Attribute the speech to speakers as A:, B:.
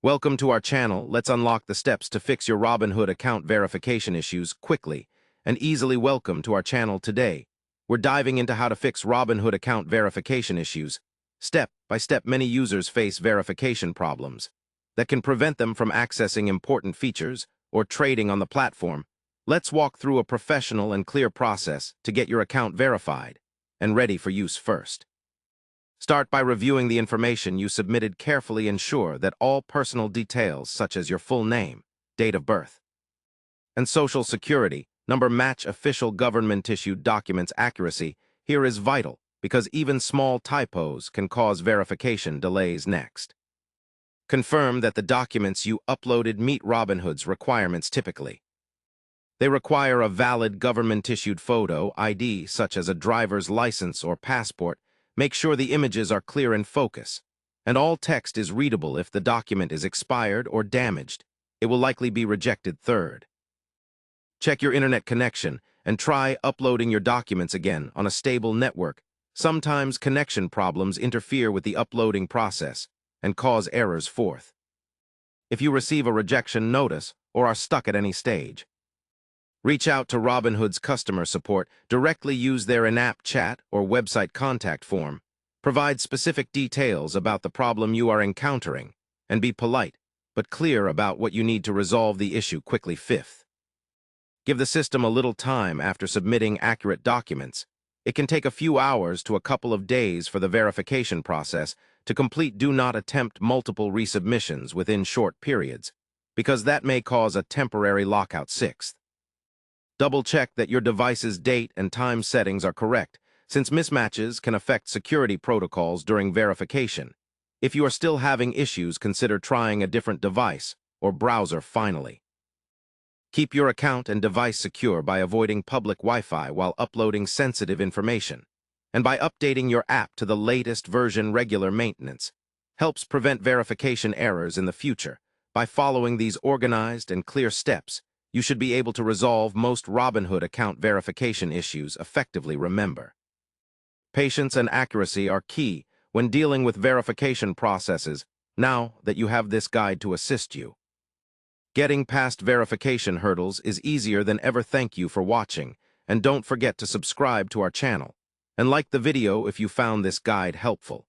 A: Welcome to our channel. Let's unlock the steps to fix your Robinhood account verification issues quickly and easily. Welcome to our channel today. We're diving into how to fix Robinhood account verification issues. Step by step, many users face verification problems that can prevent them from accessing important features or trading on the platform. Let's walk through a professional and clear process to get your account verified and ready for use first. Start by reviewing the information you submitted carefully. Ensure that all personal details, such as your full name, date of birth, and social security number match official government-issued documents. Accuracy here is vital because even small typos can cause verification delays. Next, confirm that the documents you uploaded meet Robinhood's requirements. Typically, they require a valid government-issued photo ID, such as a driver's license or passport. Make sure the images are clear in focus, and all text is readable. If the document is expired or damaged, it will likely be rejected. Third, check your internet connection and try uploading your documents again on a stable network. Sometimes connection problems interfere with the uploading process and cause errors. Fourth, if you receive a rejection notice or are stuck at any stage, reach out to Robinhood's customer support. Directly use their in-app chat or website contact form. Provide specific details about the problem you are encountering, and be polite but clear about what you need to resolve the issue quickly. Fifth, give the system a little time after submitting accurate documents. It can take a few hours to a couple of days for the verification process to complete. Do not attempt multiple resubmissions within short periods, because that may cause a temporary lockout. Sixth, double-check that your device's date and time settings are correct, since mismatches can affect security protocols during verification. If you are still having issues, consider trying a different device or browser. Finally, keep your account and device secure by avoiding public Wi-Fi while uploading sensitive information, and by updating your app to the latest version. Regular maintenance helps prevent verification errors in the future. By following these organized and clear steps, you should be able to resolve most Robinhood account verification issues effectively. Remember, patience and accuracy are key when dealing with verification processes. Now that you have this guide to assist you, getting past verification hurdles is easier than ever. Thank you for watching, and don't forget to subscribe to our channel and like the video if you found this guide helpful.